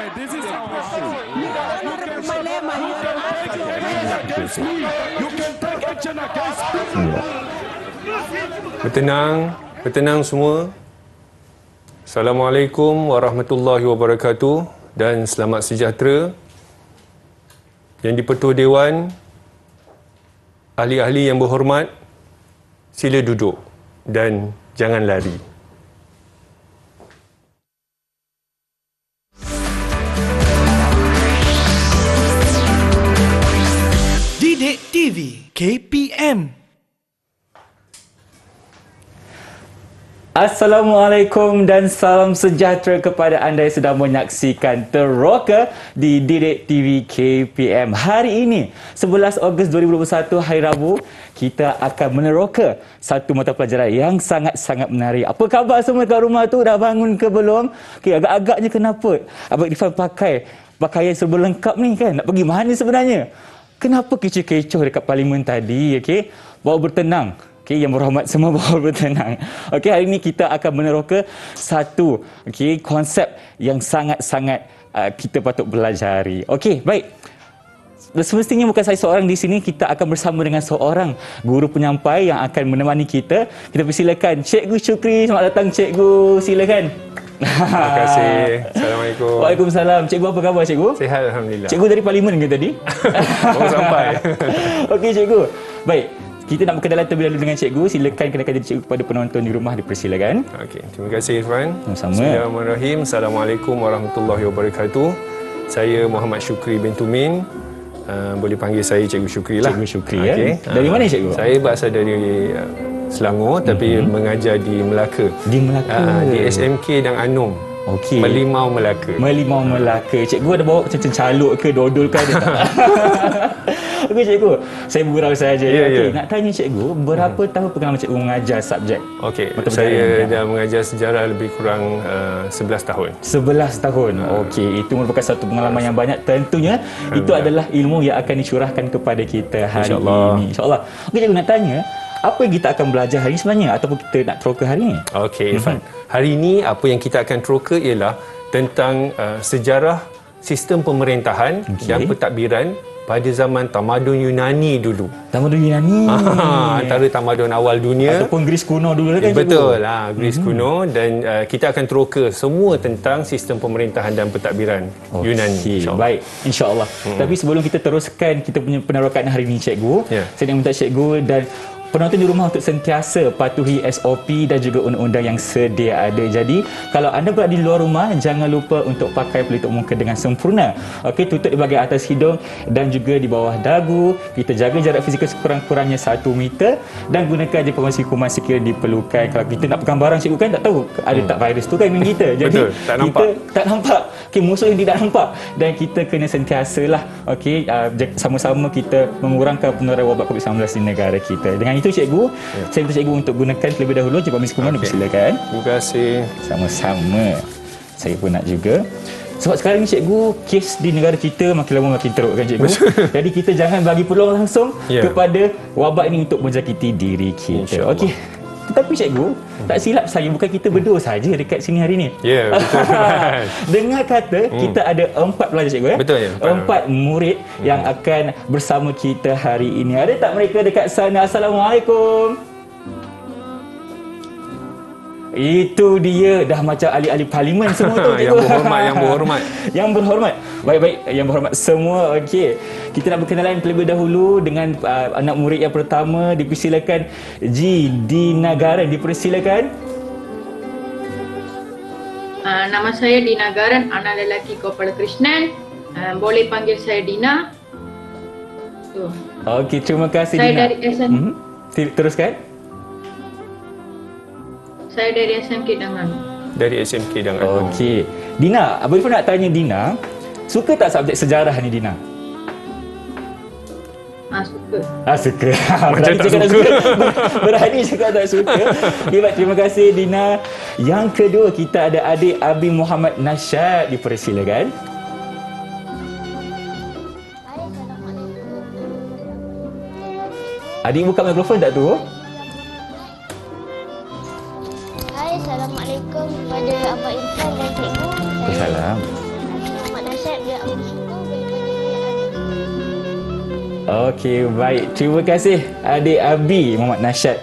This is our show. You can take action against me. You can take action against me. Bertenang semua. Assalamualaikum warahmatullahi wabarakatuh dan selamat sejahtera. Yang di-Pertua Dewan, ahli-ahli yang berhormat, sila duduk dan jangan lari. Didik TV KPM. Assalamualaikum dan salam sejahtera kepada anda yang sedang menyaksikan Teroka di Didik TV KPM. Hari ini, 11 Ogos 2021, hari Rabu, kita akan meneroka satu mata pelajaran yang sangat-sangat menarik. Apa khabar semua kat rumah tu? Dah bangun ke belum? Okay, agak-agaknya kenapa Abang Irfan pakai pakaian serba lengkap ni kan? Nak pergi mana sebenarnya? Kenapa kecoh-kecoh dekat parlimen tadi? Okay? Bawa bertenang. Okay, yang berhormat semua bawa bertenang. Okay, hari ini kita akan meneroka satu konsep yang sangat-sangat kita patut pelajari. Okay, baik. Semestinya bukan saya seorang di sini, kita akan bersama dengan seorang guru penyampai yang akan menemani kita. Kita persilakan Cikgu Syukri. Selamat datang Cikgu, silakan. Terima kasih. Assalamualaikum. Waalaikumsalam. Cikgu, apa khabar Cikgu? Sihat Alhamdulillah. Cikgu dari parlimen ke tadi? Baru sampai. Okey Cikgu. Baik. Kita nak berkenalan terlebih dahulu dengan Cikgu. Silakan kenalkan diri Cikgu kepada penonton di rumah, dipersilakan. Okey, terima kasih Irfan. Sama-sama. Bismillahirrahmanirrahim. Assalamualaikum warahmatullahi wabarakatuh. Saya Muhammad Syukri bin Tumin. Boleh panggil saya Cikgu Syukri lah. Cikgu Syukri ya. Dari mana Cikgu? Saya berasal dari Selangor tapi mengajar di Melaka. Di Melaka. Di SMK dan Anum. Okey. Melimau Melaka. Melimau Melaka. Cikgu ada bawa macam caluk ke dodol ke ada tak? Okey Cikgu, saya bergurau saja. Okey, nak tanya Cikgu, berapa tahun pengalaman Cikgu mengajar subjek? Okey, saya dah mengajar sejarah lebih kurang 11 tahun. 11 tahun. Okey, itu merupakan satu pengalaman yang banyak. Tentunya itu adalah ilmu yang akan dicurahkan kepada kita hari ini. InsyaAllah. Okey Cikgu, nak tanya, apa yang kita akan belajar hari ini sebenarnya ataupun kita nak teroka hari ini? Okey, Irfan. Hari ini apa yang kita akan teroka ialah tentang sejarah sistem pemerintahan dan pentadbiran pada zaman tamadun Yunani dulu. Tamadun Yunani. Antara tamadun awal dunia ataupun Greece kuno dulu kan? Betul lah, Greece kuno, dan kita akan teroka semua tentang sistem pemerintahan dan pentadbiran Yunani. InsyaAllah. Baik, insyaAllah. Tapi sebelum kita teruskan kita punya penerokaan hari ini Cikgu, saya nak minta Cikgu dan penonton di rumah untuk sentiasa patuhi SOP dan juga undang-undang yang sedia ada. Jadi, kalau anda berada di luar rumah, jangan lupa untuk pakai pelitup muka dengan sempurna. Okey, tutup di bahagian atas hidung dan juga di bawah dagu. Kita jaga jarak fizikal sekurang-kurangnya 1 meter dan gunakan informasi kuman sekiranya diperlukan. Kalau kita nak pegang barang Cikgu kan tak tahu ada tak virus tu kan dengan kita. Jadi, betul, tak nampak. Kita tak nampak. Okey, musuh yang tidak nampak dan kita kena sentiasalah sama-sama kita mengurangkan penularan wabak COVID-19 di negara kita. Dengan itu Cikgu, saya minta Cikgu untuk gunakan terlebih dahulu informasi kuman. Dipersilakan. Terima kasih. Sama-sama. Saya pun nak juga. Sebab sekarang ni Cikgu, kes di negara kita makin lama makin teruk kan Cikgu. Jadi kita jangan bagi peluang langsung kepada wabak ini untuk menjangkiti diri kita. Okey. Tetapi Cikgu, tak silap saya, bukan kita berdua saja dekat sini hari ini. Ya, betul. Dengar kata kita ada 4 pelajar Cikgu ya? Betul ya. 4 murid yang akan bersama kita hari ini. Ada tak mereka dekat sana? Assalamualaikum. Itu dia, dah macam ahli-ahli parlimen semua tu Cikgu. Yang berhormat. Yang berhormat. Baik-baik, yang berhormat semua. Okey. Kita nak berkenalan terlebih dahulu dengan anak murid yang pertama. Dipersilakan G. Dinagaran. Dipersilakan. Nama saya Dinagaran, anak lelaki Gopala Krishnan. Boleh panggil saya Dina. Okey, terima kasih saya Dina. Dari SM. Teruskan. Saya dari SMK Dangan. Dari SMK Dangan. Okey. Dina, Abang Irfan nak tanya Dina, suka tak subjek sejarah ni Dina? Suka. Suka. Macam tak suka. Berani cakap tak suka. Okay, baik, terima kasih Dina. Yang kedua, kita ada adik Abi Muhammad Nasyad. Dipersilakan. Adik buka mikrofon tak tu? Hai, Assalamualaikum kepada Abang Irfan dan Cikgu. Salam. Muhammad Okey, baik. Terima kasih adik Abi Muhammad Nasyad.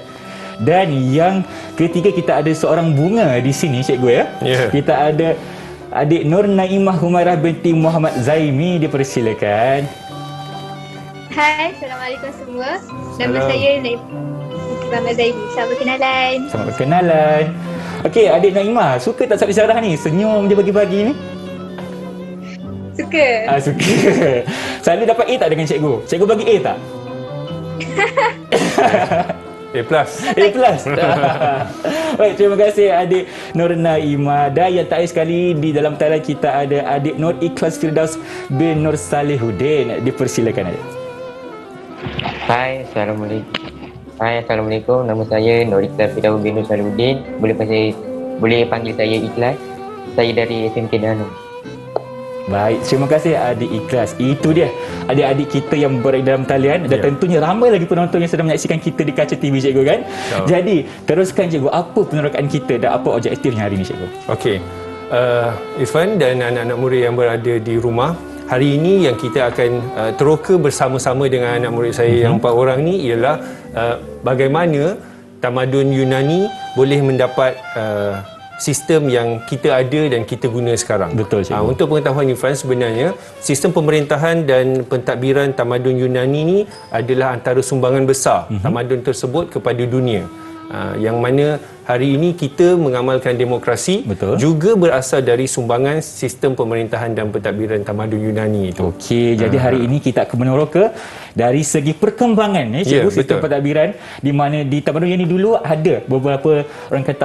Dan yang ketiga kita ada seorang bunga di sini cikgu ya. Ya. Kita ada adik Nur Naimah Humairah binti Muhammad Zaimi, dipersilakan. Hai, Assalamualaikum semua. Nama Salam. saya Naimah Muhammad Zaimi. Selamat berkenalan. Selamat berkenalan. Okey, adik Naimah, suka tak subjek sejarah ni? Senyum je pagi-pagi ni. Suka. Suka. Selalu dapat A tak dengan cikgu? Cikgu bagi A tak? A+. A+. Baik, terima kasih adik Nur Naimah. Dan yang terakhir sekali di dalam talian kita ada adik Nur Ikhlas Firdaus bin Nur Salihuddin. Dipersilakan adik. Hai, Assalamualaikum. Nama saya Nur Ikhlas Firdaus bin Nur Salihuddin. Boleh panggil saya Ikhlas. Saya dari SMK Danang. Baik, terima kasih adik Ikhlas. Itu dia adik-adik kita yang berada dalam talian dan tentunya ramai lagi penonton yang sedang menyaksikan kita di kaca TV cikgu kan. Jadi, teruskan cikgu, apa penerokan kita dan apa objektifnya hari ini cikgu? Okey. Irfan dan anak-anak murid yang berada di rumah, hari ini yang kita akan teroka bersama-sama dengan anak murid saya yang 4 orang ni ialah bagaimana tamadun Yunani boleh mendapat sistem yang kita ada dan kita guna sekarang. Betul, cikgu. Untuk pengetahuan Irfan, sebenarnya sistem pemerintahan dan pentadbiran tamadun Yunani ni adalah antara sumbangan besar tamadun tersebut kepada dunia. Yang mana hari ini kita mengamalkan demokrasi. Betul. Juga berasal dari sumbangan sistem pemerintahan dan pentadbiran tamadun Yunani itu. Okey, jadi hari ini kita akan meneroka dari segi perkembangan cikgu, sistem betul. pentadbiran di mana di tamadun Yunani dulu ada beberapa orang kata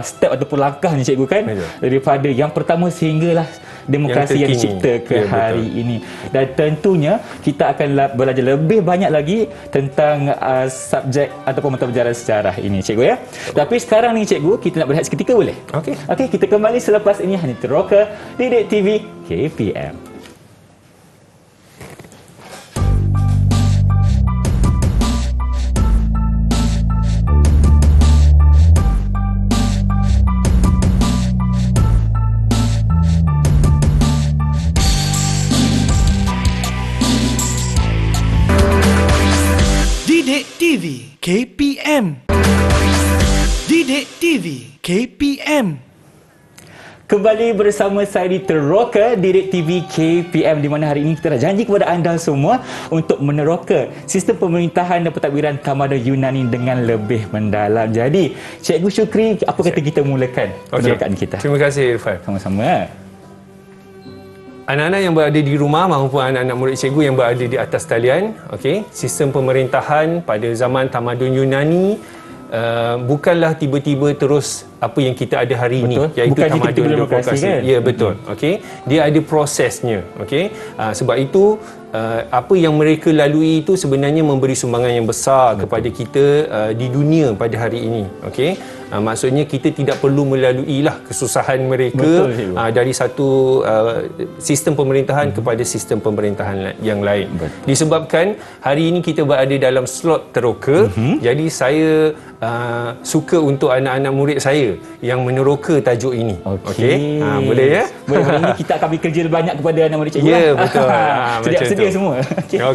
step ataupun langkah ni cikgu kan, Betul. daripada yang pertama sehinggalah demokrasi yang terkini. dicipta ke hari ini. Dan tentunya kita akan belajar lebih banyak lagi tentang subjek ataupun mata pelajaran sejarah ini cikgu ya. Tapi sekarang ni cikgu, kita nak berehat seketika boleh? Okey. Okey, kita kembali selepas ini hanya teroka Didik TV KPM. Didik TV KPM. Didik TV KPM. Kembali bersama saya di Teroka Didik TV KPM, di mana hari ini kita dah janji kepada anda semua untuk meneroka sistem pemerintahan dan pentadbiran tamadun Yunani dengan lebih mendalam. Jadi, Cikgu Syukri, apa kata kita mulakan penerokaan kita? Terima kasih Irfan. Sama-sama. Anak-anak yang berada di rumah maupun anak-anak murid cikgu yang berada di atas talian, okey, sistem pemerintahan pada zaman tamadun Yunani bukanlah tiba-tiba terus apa yang kita ada hari ini, iaitu Bukan tamadun tiba-tiba demokrasi kan? Ya, betul. Okey, dia ada prosesnya. Okey, sebab itu apa yang mereka lalui itu sebenarnya memberi sumbangan yang besar kepada kita di dunia pada hari ini. Okey, maksudnya kita tidak perlu melalui kesusahan mereka dari satu sistem pemerintahan kepada sistem pemerintahan yang lain. Disebabkan hari ini kita berada dalam slot teroka, jadi saya suka untuk anak-anak murid saya yang meneroka tajuk ini. Okey. Boleh ya? Boleh. Hari ini kita akan bekerja banyak kepada anak murid cikgu. Ya, betul. Sedia semua.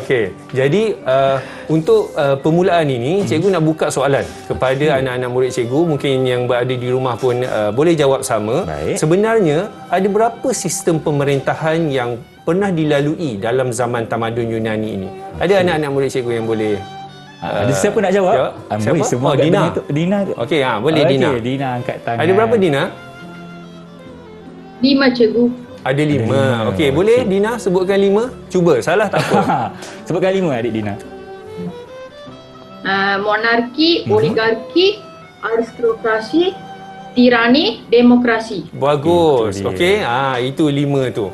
Okey. Jadi untuk permulaan ini, cikgu nak buka soalan kepada anak-anak murid cikgu, mungkin yang berada di rumah pun boleh jawab sama. Baik. Sebenarnya ada berapa sistem pemerintahan yang pernah dilalui dalam zaman tamadun Yunani ini? Ada anak-anak murid cikgu yang boleh ada siapa nak jawab? Siapa? Semua Dina. Dina. Okey, boleh Dina. Okey, Dina angkat tangan. Ada berapa Dina? 5 cikgu. Ada 5. Okey, boleh Dina sebutkan 5? Cuba, salah tak apa. Sebutkan 5 adik Dina. Monarki, oligarki, aristokrasi, tirani, demokrasi. Bagus. Itu Okey, itu 5 tu.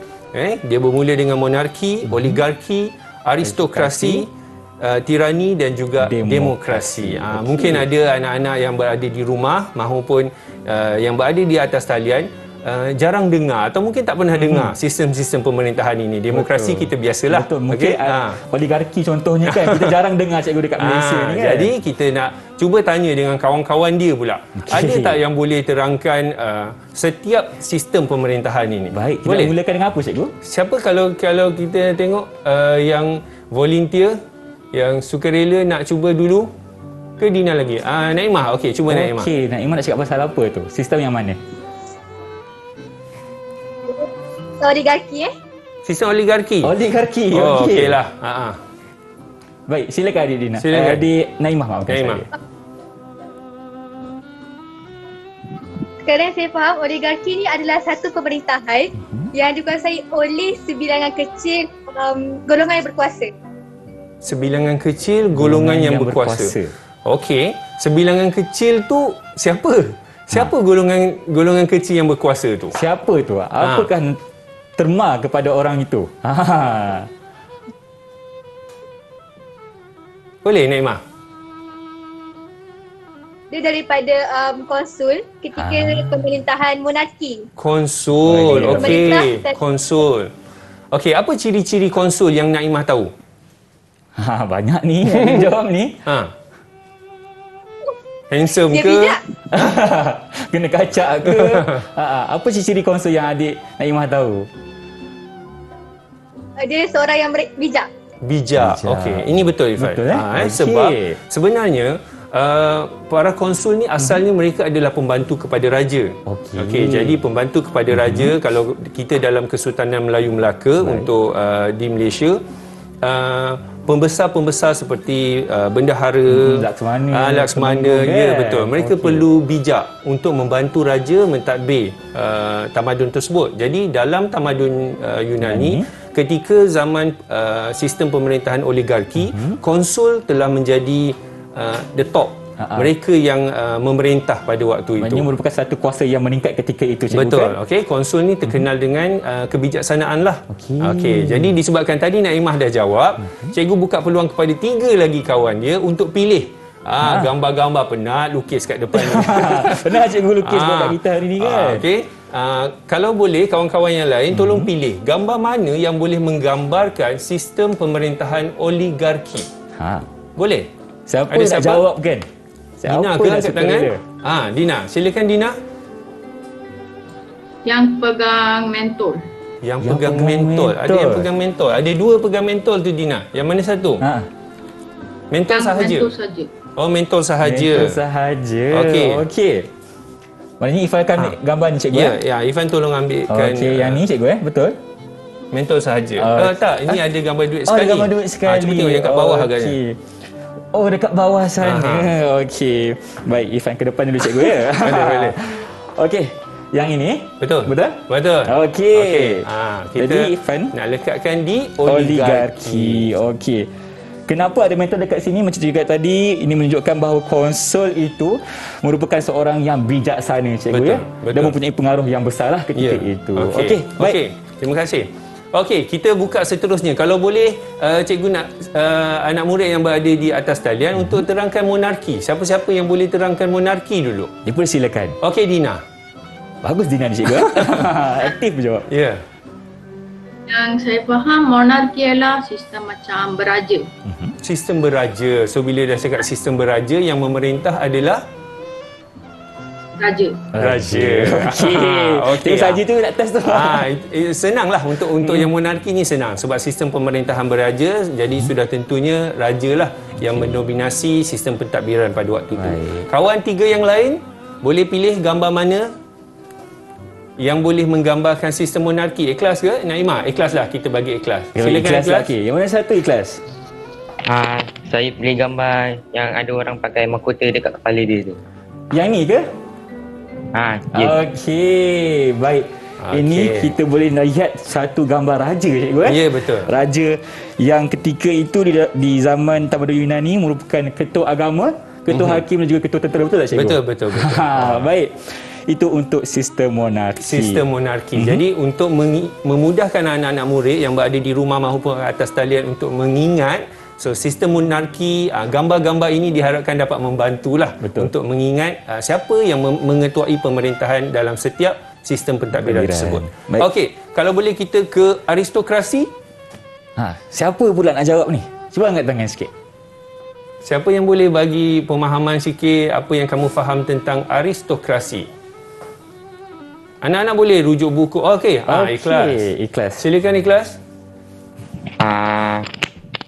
Dia bermula dengan monarki, oligarki, aristokrasi, tirani dan juga demokrasi. Mungkin ada anak-anak yang berada di rumah maupun yang berada di atas talian jarang dengar atau mungkin tak pernah dengar sistem-sistem pemerintahan ini. Demokrasi kita biasalah. Betul. Mungkin oligarki contohnya kan kita jarang dengar cikgu dekat Malaysia ni kan. Jadi kita nak cuba tanya dengan kawan-kawan dia pula. Ada tak yang boleh terangkan setiap sistem pemerintahan ini? Baik, kita boleh mulakan dengan apa cikgu? Siapa kalau kita tengok yang volunteer, yang sukarela nak cuba dulu ke Dina lagi? Naimah, okey, cuba Naimah. Okey, Naimah nak cakap pasal apa tu? Sistem yang mana? Oligarki Sistem oligarki. Oligarki. Oh, okey. okeylah. Baik, silakan adik Dina. Silakan. Adik Naimah, maafkan Naimah. saya. Sekarang yang saya faham, oligarki ni adalah satu pemerintahan yang dikuasai oleh sebilangan kecil golongan yang berkuasa. Sebilangan kecil golongan yang berkuasa. Okey, sebilangan kecil tu siapa? Siapa golongan kecil yang berkuasa tu? Siapa tu? Apakah terma kepada orang itu? Boleh Naimah? Dia daripada konsul ketika pemerintahan monarki. Konsul. Okey, Pemerintah dan- konsul. Okey, apa ciri-ciri konsul yang Naimah tahu? Banyak ni yang jawab ni. Handsome Dia ke? bijak. Kena kacak ke? Apa ciri konsul yang adik Naimah tahu? Dia seorang yang bijak. Bijak. Okey, ini betul Ifan. Betul, Okey. Sebab sebenarnya para konsul ni asalnya mereka adalah pembantu kepada raja. Okey, jadi pembantu kepada raja kalau kita dalam Kesultanan Melayu Melaka untuk di Malaysia, pembesar-pembesar seperti bendahara, Laksmana, ya betul. Mereka perlu bijak untuk membantu raja mentadbir tamadun tersebut. Jadi dalam tamadun Yunani, ketika zaman sistem pemerintahan oligarki, konsul telah menjadi the top. Mereka yang memerintah pada waktu itu. Maksudnya merupakan satu kuasa yang meningkat ketika itu, cikgu. Betul. Kan? Okey, konsul ni terkenal dengan kebijaksanaan lah. Okey, jadi disebabkan tadi Naimah dah jawab, cikgu buka peluang kepada 3 lagi kawan dia untuk pilih gambar-gambar penat lukis kat depan ni. Pernah cikgu lukis buat kat kita hari ni kan? Okey. Kalau boleh kawan-kawan yang lain tolong pilih gambar mana yang boleh menggambarkan sistem pemerintahan oligarki. Boleh? Siapa Ada nak siapa? jawab kan? Dina Siapa ke nak angkat suka tangan? dia? Dina, silakan Dina. Yang pegang mentol. Yang pegang mentol. Ada yang pegang mentol. Ada 2 pegang mentol tu Dina. Yang mana satu? Mentol Yang sahaja. mentol saja. Oh, mentol sahaja. Mentol sahaja. Okey. Maknanya Ifan akan gambar ni cikgu. Ya, Ifan tolong ambilkan. Okey, yang ni cikgu betul? Mentol sahaja. Tak, ini ada gambar duit Oh, sekali. ada gambar duit sekali. Cuba tengok yang kat bawah agaknya. Oh, dekat bawah sana. Okey. Baik, Ifan ke depan dulu cikgu ya. Boleh. Okey. Yang ini? Betul. Betul? Betul. Okey. Kita Jadi Ifan nak lekatkan di oligarki. Okey. Kenapa ada mentol dekat sini? Macam juga tadi, ini menunjukkan bahawa konsul itu merupakan seorang yang bijaksana, cikgu. Betul, ya. betul. Dan mempunyai pengaruh yang besarlah ketika itu. Okey. Baik. Okey. Terima kasih. Okey, kita buka seterusnya. Kalau boleh, cikgu nak anak murid yang berada di atas talian untuk terangkan monarki. Siapa-siapa yang boleh terangkan monarki dulu? Dipersilakan. Okey, Dina. Bagus Dina ni, cikgu. Aktif berjawab. Ya. Yang saya faham, monarki ialah sistem macam beraja. Sistem beraja. So, bila dah cakap sistem beraja, yang memerintah adalah? Raja. Okey. Saja tu nak test tu. Senanglah untuk yang monarki ni senang sebab sistem pemerintahan beraja, jadi sudah tentunya raja lah yang mendominasi sistem pentadbiran pada waktu itu. Kawan 3 yang lain boleh pilih gambar mana yang boleh menggambarkan sistem monarki. Ikhlas ke Naimah? Ikhlaslah, kita bagi ikhlas. Silakan ikhlas. Okey. Yang mana satu ikhlas? Saya pilih gambar yang ada orang pakai mahkota dekat kepala dia tu. Yang ni ke? Ya. Okey, baik. Ini kita boleh lihat satu gambar raja, cikgu. Ya, betul. Raja yang ketika itu di zaman tamadun Yunani merupakan ketua agama, ketua hakim dan juga ketua tentera, betul tak cikgu? Betul. Baik. Itu untuk sistem monarki. Sistem monarki. Jadi untuk memudahkan anak-anak murid yang berada di rumah maupun atas talian untuk mengingat, so sistem monarki, gambar-gambar ini diharapkan dapat membantulah untuk mengingat siapa yang mengetuai pemerintahan dalam setiap sistem pentadbiran tersebut. Baik. Okey, kalau boleh kita ke aristokrasi. Siapa pula nak jawab ni? Cuba angkat tangan sikit. Siapa yang boleh bagi pemahaman sikit apa yang kamu faham tentang aristokrasi? Anak-anak boleh rujuk buku. Okey, Ikhlas. Ikhlas. Silakan Ikhlas.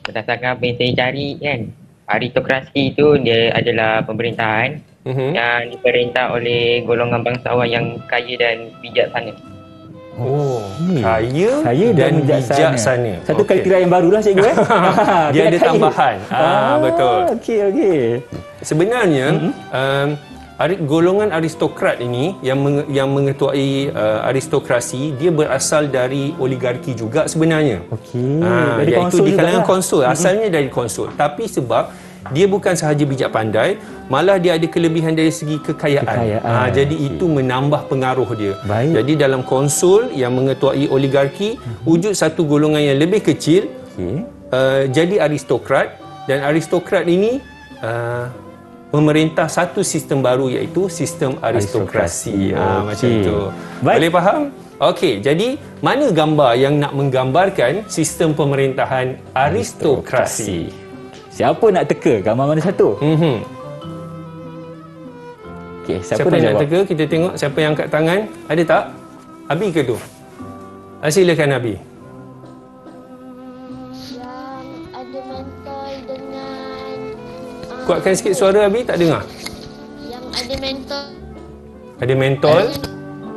Berdasarkan apa yang saya cari kan, aristokrasi itu dia adalah pemerintahan yang diperintah oleh golongan bangsawan yang kaya dan bijaksana. Kaya dan bijaksana. Satu kriteria yang barulah cikgu Dia ada tambahan. Betul. Okey. Sebenarnya golongan aristokrat ini yang mengetuai aristokrasi, dia berasal dari oligarki juga sebenarnya. Okey. Iaitu di kalangan konsul. Asalnya dari konsul. Tapi sebab dia bukan sahaja bijak pandai, malah dia ada kelebihan dari segi kekayaan. Jadi itu menambah pengaruh dia. Baik. Jadi dalam konsul yang mengetuai oligarki, wujud satu golongan yang lebih kecil, jadi aristokrat, dan aristokrat ini memerintah satu sistem baru, iaitu sistem aristokrasi. Macam itu. Boleh faham? Okey, jadi mana gambar yang nak menggambarkan sistem pemerintahan aristokrasi? Siapa nak teka gambar mana satu? Okey, siapa nak nak jawab? teka? Kita tengok siapa yang angkat tangan. Ada tak? Abi ke tu? Silakan Abi. Yang ada mentol dengan Kuatkan sikit suara Abi, tak dengar. yang ada mentol Ada mentol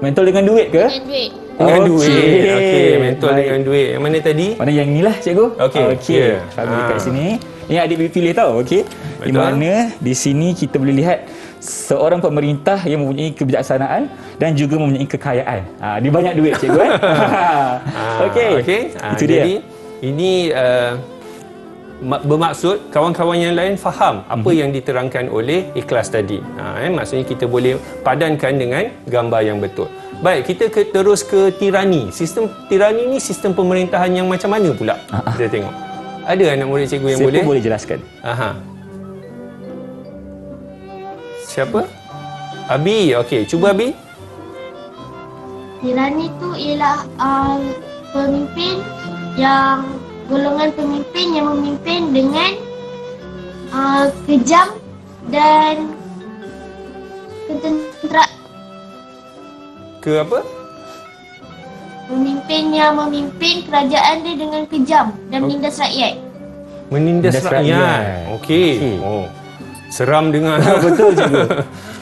Mentol dengan duit ke? dengan duit. dengan Okey. duit. Okey, mentol Baik. dengan duit. Yang mana tadi? Mana yang inilah cikgu? Okey, ya. Kami dekat sini. Ini adik boleh pilih tau, okey. Di Betul. mana di sini kita boleh lihat seorang pemerintah yang mempunyai kebijaksanaan dan juga mempunyai kekayaan. Dia banyak duit cikgu Okey. Itu dia. Jadi ini bermaksud kawan-kawan yang lain faham apa yang diterangkan oleh Ikhlas tadi. Maksudnya kita boleh padankan dengan gambar yang betul. Baik, kita terus ke tirani. Sistem tirani ni sistem pemerintahan yang macam mana pula? Kita tengok. Ada anak murid cikgu yang Siapa boleh? boleh jelaskan? Siapa? Abi. Okey, cuba Abi. Tirani tu ialah pemimpin yang golongan pemimpin yang memimpin dengan kejam dan ketentera. Ke apa? Pemimpin yang memimpin kerajaan dia dengan kejam dan menindas rakyat. Menindas Menindas rakyat. rakyat. Okey. Seram dengar. Betul cikgu.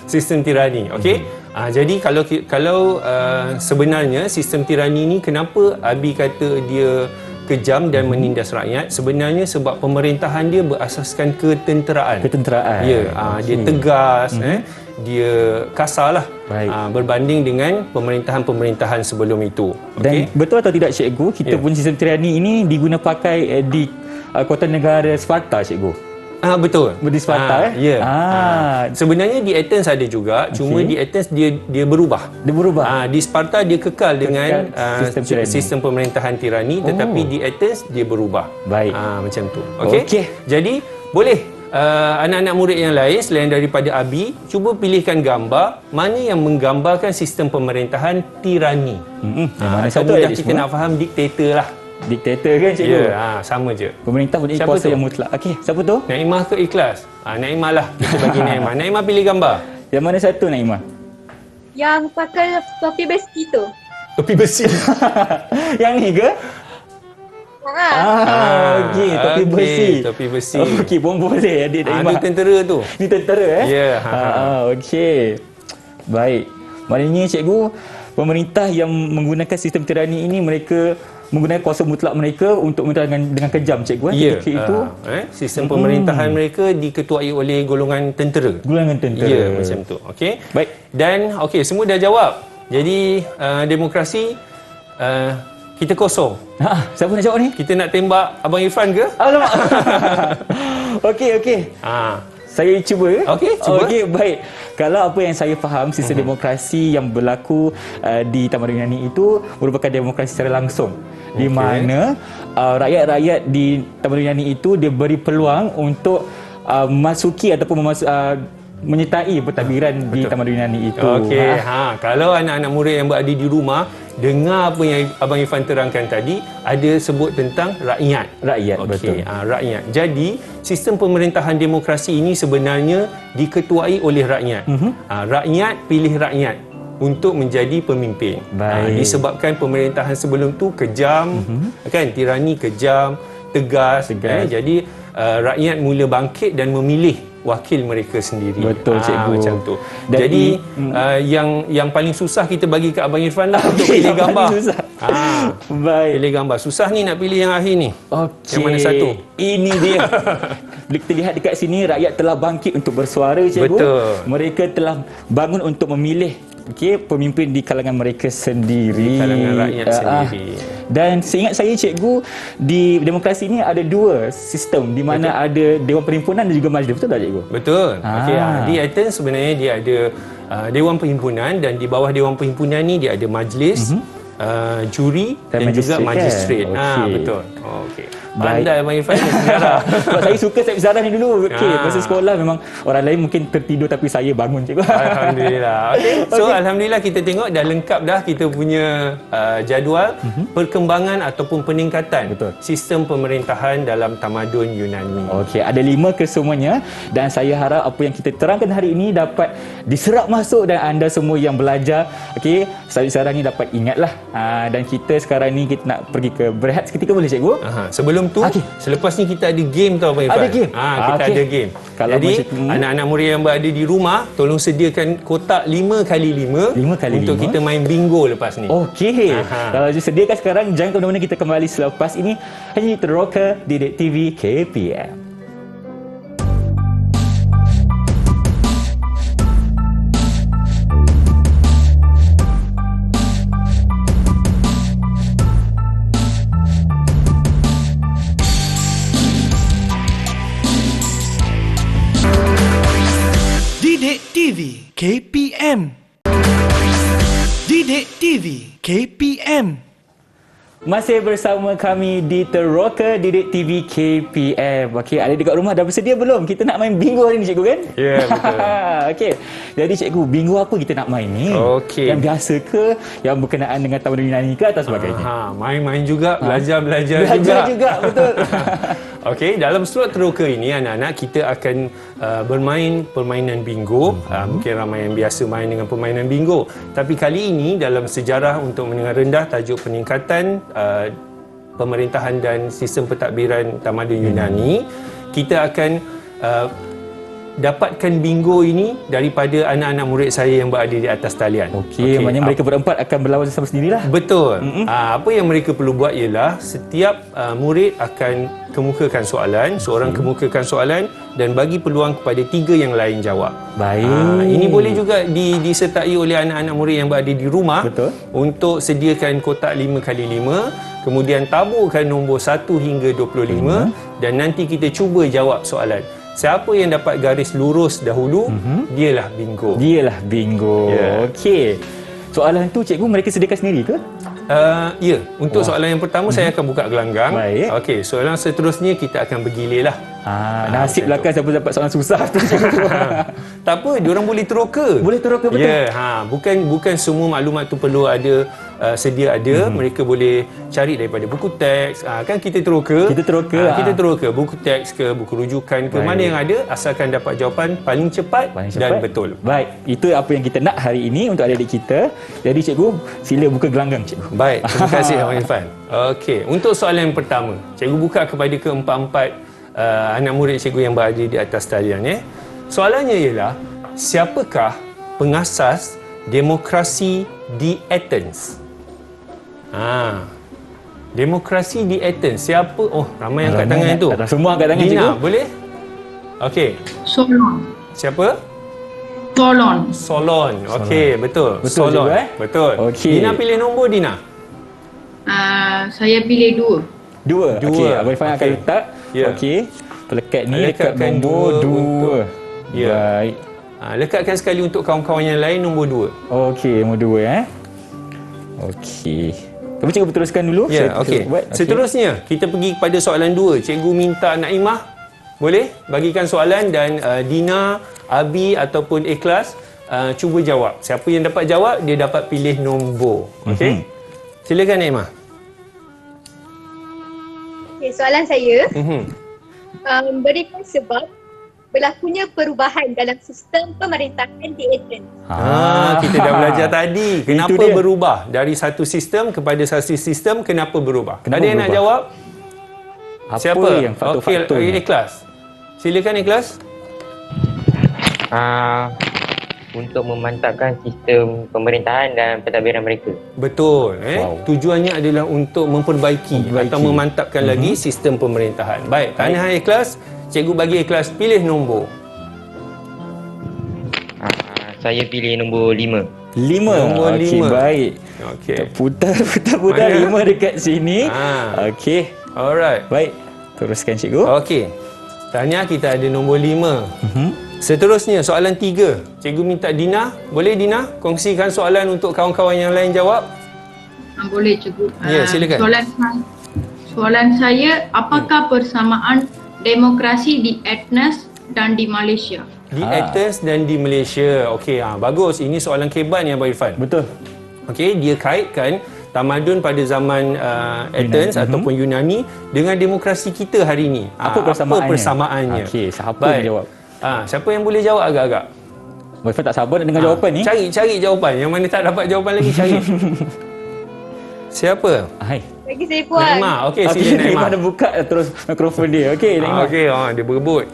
Sistem tirani. Okey. Jadi kalau sebenarnya sistem tirani ni, kenapa Abi kata dia kejam dan menindas rakyat? Sebenarnya sebab pemerintahan dia berasaskan ketenteraan. Ketenteraan. Ya, dia tegas, dia kasarlah. Baik. Berbanding dengan pemerintahan-pemerintahan sebelum itu. Dan Okey. betul atau tidak cikgu, kita Ya. punya sistem tirani ini diguna pakai di kota negara Sparta cikgu. Betul. Di Sparta Ya. Sebenarnya di Athens ada juga, cuma di Athens dia berubah. Dia berubah. Di Sparta dia kekal dengan sistem tirani. sistem pemerintahan tirani, tetapi di Athens dia berubah. Baik. Macam tu. Okey. Okey. Jadi boleh anak-anak murid yang lain selain daripada Abi, cuba pilihkan gambar mana yang menggambarkan sistem pemerintahan tirani. Mana Atau satu mudah adik kita semua? nak faham diktator lah. Diktator kan cikgu? Ya, sama je. Pemerintah mempunyai Siapa kuasa tu? yang mutlak. Okey, siapa tu? Naimah ke Ikhlas? Naimah lah. Kita bagi Naimah. Naimah pilih gambar. Yang mana satu Naimah? Yang pakai topi besi tu. Topi besi. Yang ni ke? Okey, topi okey, besi. topi besi. Okey, pun boleh adik Naimah. Itu tentera tu. Ni tentera Ya. Okey. Baik. Maknanya cikgu, pemerintah yang menggunakan sistem tirani ini mereka menggunakan kuasa mutlak mereka untuk menerangkan dengan kejam cikgu. Ya. Ketika itu Sistem pemerintahan mereka diketuai oleh golongan tentera. golongan tentera. Ya, macam tu. Okey. Baik. Dan okey, semua dah jawab. Jadi demokrasi kita kosong. Siapa nak jawab ni? Kita nak tembak Abang Irfan ke? Alamak. Okey. Saya cuba. Okey, cuba. Okey, baik. Kalau apa yang saya faham, sistem demokrasi yang berlaku di Taman Yunani itu merupakan demokrasi secara langsung. Di mana rakyat-rakyat di Taman Yunani itu dia beri peluang untuk masuki ataupun menyertai pentadbiran di Tamadun Yunani itu. Okey, kalau anak-anak murid yang berada di rumah dengar apa yang Abang Irfan terangkan tadi, ada sebut tentang rakyat. Rakyat, betul. Rakyat. Jadi, sistem pemerintahan demokrasi ini sebenarnya diketuai oleh rakyat. Rakyat pilih rakyat untuk menjadi pemimpin. Disebabkan pemerintahan sebelum tu kejam, kan, tirani kejam, tegas. Jadi rakyat mula bangkit dan memilih wakil mereka sendiri. Betul, cikgu. Macam tu. Jadi yang paling susah kita bagi kat Abang Irfan lah untuk pilih gambar. Baik. Pilih gambar. Susah ni nak pilih yang akhir ni. Okey. Yang mana satu? Ini dia. Kita lihat dekat sini, rakyat telah bangkit untuk bersuara, cikgu. Betul. Mereka telah bangun untuk memilih pemimpin di kalangan mereka sendiri. Di kalangan rakyat sendiri. Dan seingat saya, cikgu, di demokrasi ini ada dua sistem di mana ada Dewan Perhimpunan dan juga Majlis. Betul tak, cikgu? Betul. Di Athens sebenarnya dia ada Dewan Perhimpunan, dan di bawah Dewan Perhimpunan ni dia ada majlis, juri dan juga magistrat. Betul. Okey. Pandai Abang Irfan sejarah. Sebab saya suka sejarah ni dulu. Masa sekolah memang orang lain mungkin tertidur tapi saya bangun, cikgu. Alhamdulillah. So alhamdulillah kita tengok dah lengkap dah kita punya jadual perkembangan ataupun peningkatan sistem pemerintahan dalam tamadun Yunani. Okey, ada 5 kesemuanya, dan saya harap apa yang kita terangkan hari ini dapat diserap masuk, dan anda semua yang belajar sekarang ni dapat ingatlah. Dan kita sekarang ni kita nak pergi ke berehat seketika, boleh, cikgu? Sebelum tu, selepas ni kita ada game tau Abang Irfan. Ada game? Kita ada game. Kalau jadi anak-anak murid yang berada di rumah, tolong sediakan kotak 5x5 untuk kita main bingo lepas ni. Okey. Kalau sediakan sekarang, jangan ke mana-mana, kita kembali selepas ini hanya di Teroka Didik TV KPM. Didik TV KPM. Didik TV KPM. Masih bersama kami di Teroka Didik TV KPM. Okey, ada dekat rumah dah bersedia belum? Kita nak main bingo hari ni, cikgu, kan? Ya, betul. Okey. Jadi, cikgu, bingo apa kita nak main ni? Yang biasa ke? Yang berkenaan dengan Tamadun Yunani ke atau sebagainya? Main-main juga, belajar juga. Betul. Okey, dalam slot Teroka ini anak-anak kita akan bermain permainan bingo. Mungkin ramai yang biasa main dengan permainan bingo. Tapi kali ini dalam sejarah untuk menengah rendah, tajuk peningkatan pemerintahan dan sistem pentadbiran tamadun Yunani, kita akan dapatkan bingo ini daripada anak-anak murid saya yang berada di atas talian. Okey, maknanya mereka berempat akan berlawan sesama sendirilah. Betul. Apa yang mereka perlu buat ialah setiap murid akan kemukakan soalan, seorang kemukakan soalan dan bagi peluang kepada 3 yang lain jawab. Baik. Ini boleh juga disertai oleh anak-anak murid yang berada di rumah. Betul. Untuk sediakan kotak 5x5, kemudian taburkan nombor 1 hingga 25 dan nanti kita cuba jawab soalan. Siapa yang dapat garis lurus dahulu, dialah bingo. Yeah. Okey. Soalan tu, cikgu, mereka sediakan sendiri ke? Ya. Untuk soalan yang pertama, saya akan buka gelanggang. Baik. Okey, soalan seterusnya kita akan bergilirlah. Nasib belakang siapa dapat soalan susah tu, cikgu. Tak apa, diorang boleh teroka. Boleh teroka, betul. Ya, bukan semua maklumat tu perlu ada sedia ada. Mereka boleh cari daripada buku teks. Kan kita teroka. Kita teroka buku teks ke, buku rujukan ke, mana yang ada, asalkan dapat jawapan paling cepat dan betul. Baik, itu apa yang kita nak hari ini untuk adik-adik kita. Jadi, cikgu, sila buka gelanggang, cikgu. Baik, terima kasih Abang Irfan. Okey, untuk soalan yang pertama, cikgu buka kepada keempat-empat anak murid cikgu yang berada di atas talian. Soalannya ialah, siapakah pengasas demokrasi di Athens? Demokrasi di Athens. Siapa? Oh, ramai yang angkat tangan tu. Semua angkat tangan, Dina, cikgu. boleh? Okey. Solon. Siapa? Solon. Okey, betul. Betul, Solon. cikgu, Betul. Okey. Dina pilih nombor, Dina. Saya pilih 2. Okey, Abang Irfan akan letak. Ya. Okey. Pelekat ni dekat Lekatkan nombor 2. Ya. Baik. Lekatkan sekali untuk kawan-kawan yang lain nombor 2. Okey, nombor 2 Okey. Tapi cikgu teruskan dulu. Ya, okey. Seterusnya, kita pergi kepada soalan 2. Cikgu minta Naimah boleh bagikan soalan dan Dina, Abi ataupun Ikhlas cuba jawab. Siapa yang dapat jawab, dia dapat pilih nombor. Okey? Silakan Naimah. Okay, soalan saya, berikan sebab berlakunya perubahan dalam sistem pemerintahan di Athens. Kita dah belajar tadi. Kenapa berubah dari satu sistem kepada satu sistem? Kenapa berubah? Ada yang nak jawab? Apa Siapa? yang faktor-faktor Okey, Ikhlas. Silakan Ikhlas. Untuk memantapkan sistem pemerintahan dan pentadbiran mereka. Betul. Wow. Tujuannya adalah untuk memperbaiki atau memantapkan lagi sistem pemerintahan. Baik, kerana Ikhlas, cikgu bagi Ikhlas pilih nombor. Saya pilih nombor 5. 5. Nombor Okey, 5. baik. Okey. Putar Mana? 5 dekat sini. Okey. Alright. Baik. Teruskan cikgu. Okey. Tanya kita ada nombor 5. Seterusnya soalan 3. Cikgu minta Dina. Boleh Dina kongsikan soalan untuk kawan-kawan yang lain jawab? Boleh cikgu. Ya, silakan. Soalan saya, apakah persamaan demokrasi di Athens dan di Malaysia? Di Athens dan di Malaysia. Okey, bagus. Ini soalan keban ya Abang Irfan. Betul. Okey, dia kaitkan tamadun pada zaman Athens ataupun Yunani dengan demokrasi kita hari ini. Apa persamaannya? Okey, siapa yang jawab? Siapa yang boleh jawab agak-agak? Abang Irfan tak sabar nak dengar jawapan ni. Cari jawapan. Yang mana tak dapat jawapan lagi cari. Siapa? Hai. Bagi saya puan. Naimah. Okey, sila Naimah. Naimah dah buka terus mikrofon dia. Okey, Naimah. Okey, dia berebut.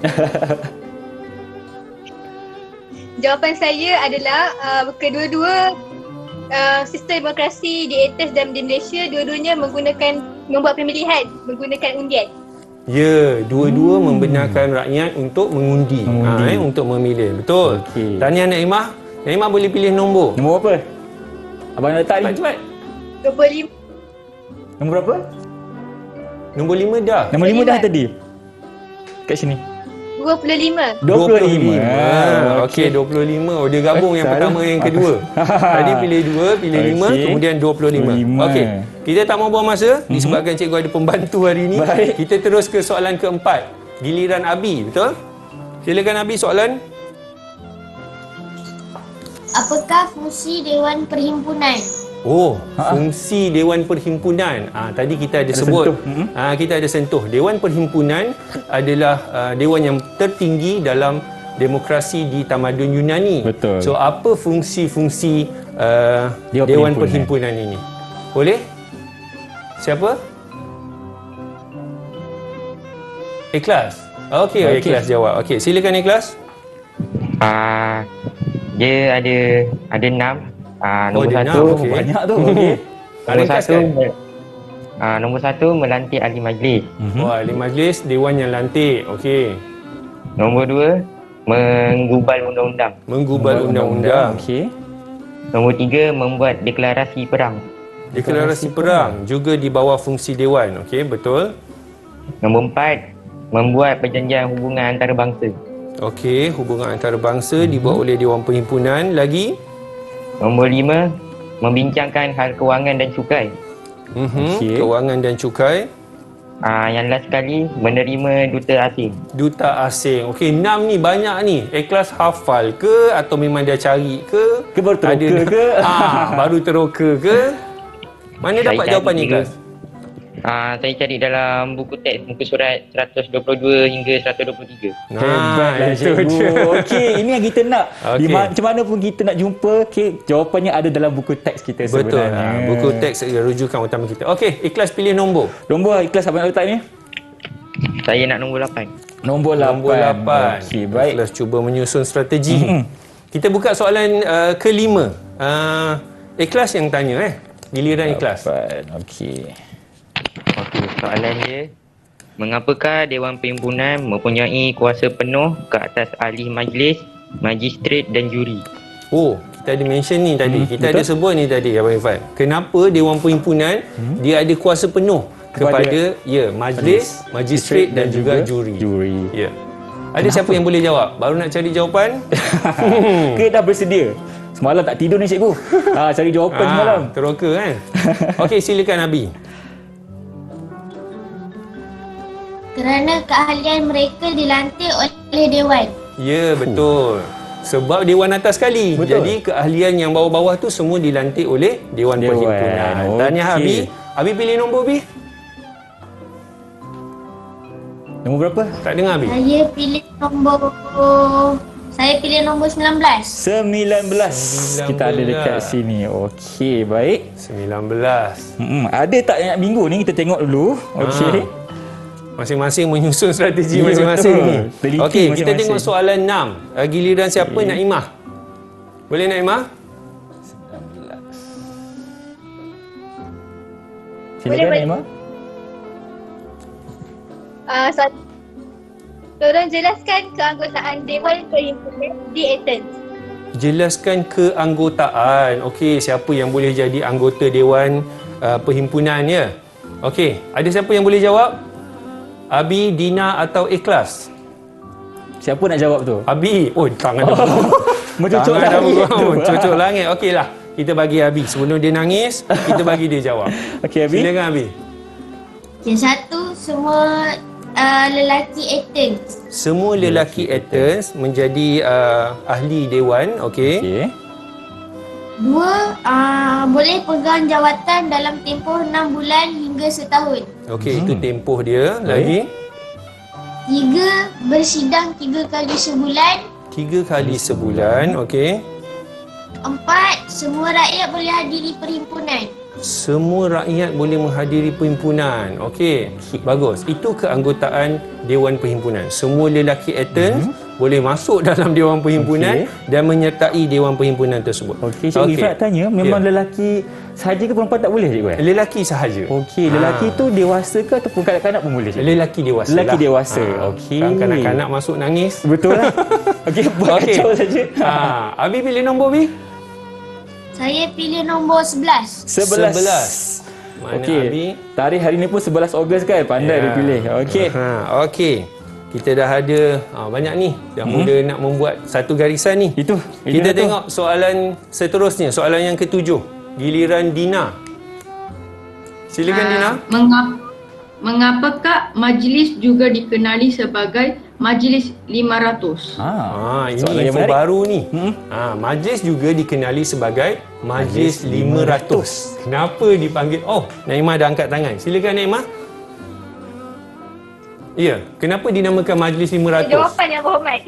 Jawapan saya adalah kedua-dua sistem demokrasi di Athens dan di Malaysia dua-duanya membuat pemilihan menggunakan undian. Ya, dua-dua membenarkan rakyat untuk mengundi. Untuk memilih. Betul. Okey. Tahniah Naimah. Naimah boleh pilih nombor. Nombor apa? Abang letak ni. Cepat. 25. Nombor berapa? Nombor 5 dah. Nombor 5 dah tadi. Kat sini. 25. 25. Okey, 25. Dia gabung yang pertama yang kedua. Tadi pilih 2, pilih 5, kemudian 25. Okey. Kita tak mau buang masa disebabkan cikgu ada pembantu hari ini. Baik. Kita terus ke soalan keempat. Giliran Abi, betul? Silakan Abi soalan. Apakah fungsi Dewan Perhimpunan? Fungsi Dewan Perhimpunan. Tadi kita ada sebut. Kita ada sentuh. Dewan Perhimpunan adalah dewan yang tertinggi dalam demokrasi di tamadun Yunani. Betul. So apa fungsi-fungsi Dewan Perhimpunan ini? Boleh? Siapa? Ikhlas. Okey, Ikhlas jawab. Okey, silakan Ikhlas. Dia ada 6. Nombor dia 1 okey. Banyak tu. Okey. Nombor 1 melantik ahli majlis. Ahli majlis dewan yang lantik. Okey. Nombor 2 menggubal undang-undang. Menggubal undang-undang. Okey. Nombor 3 membuat deklarasi perang. Deklarasi perang juga di bawah fungsi dewan. Okey, betul. Nombor 4 membuat perjanjian hubungan antarabangsa. Okey, hubungan antarabangsa dibuat oleh Dewan Perhimpunan. Lagi? Nombor 5 membincangkan hal kewangan dan cukai. Okey. Kewangan dan cukai. Yang last sekali menerima duta asing. Duta asing. Okey, 6 ni banyak ni. Ikhlas hafal ke atau memang dia cari ke? Ke baru teroka ke? Baru teroka ke? Mana Saya dapat cari jawapan ni, juga. Ikhlas? Saya cari dalam buku teks muka surat 122 hingga 123. Hebatlah itu cikgu. dia. Okey, ini yang kita nak. Okey. Macam mana pun kita nak jumpa, jawapannya ada dalam buku teks kita Betul. sebenarnya. Buku teks rujukan utama kita. Okey, Ikhlas pilih nombor. Nombor Ikhlas abang nak letak ni? Saya nak nombor 8. Nombor 8. Nombor 8. Okey, baik. Ikhlas cuba menyusun strategi. Kita buka soalan kelima. Ikhlas yang tanya Giliran Ikhlas. 8. Okey. Okey, soalan dia, mengapakah Dewan Perhimpunan mempunyai kuasa penuh ke atas ahli majlis, magistrat dan juri? Kita ada mention ni tadi. Kita ada sebut ni tadi Abang Irfan. Kenapa Dewan Perhimpunan dia ada kuasa penuh kepada majlis, magistrat dan juga juri. Ya. Ada siapa yang boleh jawab? Baru nak cari jawapan? Ke dah bersedia? Semalam tak tidur ni cikgu. Cari jawapan semalam. Teroka kan? Okey, silakan Abi. Kerana keahlian mereka dilantik oleh Dewan. Ya, betul. Sebab Dewan atas sekali. Betul. Jadi keahlian yang bawah-bawah tu semua dilantik oleh Dewan Perhimpunan. Tahniah Abi. Abi pilih nombor Abi. Nombor berapa? Tak dengar Abi. Saya pilih nombor 19. 19. Kita ada dekat sini. Okey, baik. 19. Ada tak yang minggu ni? Kita tengok dulu. Okey. Masing-masing menyusun strategi Ya, masing-masing betul. ni. Teliti Okey, kita masing-masing. tengok soalan 6. Giliran siapa? Naimah. Boleh Naimah? Silakan Boleh. Naimah. Tolong jelaskan keanggotaan Dewan Perhimpunan di Athens. Jelaskan keanggotaan. Okey, siapa yang boleh jadi anggota Dewan Perhimpunan ya? Okey, ada siapa yang boleh jawab? Abi, Dina atau Ikhlas? Siapa nak jawab tu? Abi. Oh, tangan dah Mencucuk tangan dah langit tu. Cucuk langit. Okeylah. Kita bagi Abi. Sebelum dia nangis, kita bagi dia jawab. Okey, Abi. Silakan Abi. Yang satu, semua lelaki Athens. Semua lelaki Athens menjadi ahli dewan. Okey. Okey. Dua, boleh pegang jawatan dalam tempoh 6 bulan hingga setahun. Okey, itu tempoh dia. Lagi 3, bersidang 3 kali sebulan. 3 kali sebulan. Okey. 4, semua rakyat boleh hadiri perhimpunan. Semua rakyat boleh menghadiri perhimpunan. Okey, bagus. Itu keanggotaan Dewan Perhimpunan. Semua lelaki Athens boleh masuk dalam Dewan Perhimpunan dan menyertai Dewan Perhimpunan tersebut. Okey, Cikgu Ifat nak tanya, memang lelaki sahaja ke perempuan tak boleh, Cikgu? Lelaki sahaja. Okey, lelaki tu dewasa ke ataupun kanak-kanak pun boleh, Cikgu? Lelaki dewasa. Lelaki lah. dewasa. Okey. Kan kanak-kanak masuk nangis. Betul lah. Okey, buat Okey. kacau saja. Abi pilih nombor Abi. Saya pilih nombor 11. 11. Mana Okey. Abi? Tarikh hari ni pun 11 Ogos kan? Pandai dia pilih. Okey. Okey. Kita dah ada banyak ni. Dah mula nak membuat satu garisan ni. Itu. Kita tu. tengok soalan seterusnya. Soalan yang ke-7. Giliran Dina. Silakan Dina. Mengapakah majlis juga dikenali sebagai Majlis 500? Ini soalan yang info menarik. baru ni. Majlis juga dikenali sebagai Majlis 500. Kenapa dipanggil? Oh, Naimah dah angkat tangan. Silakan Naimah. Ya, kenapa dinamakan Majlis 500? Jawapan yang berhormat.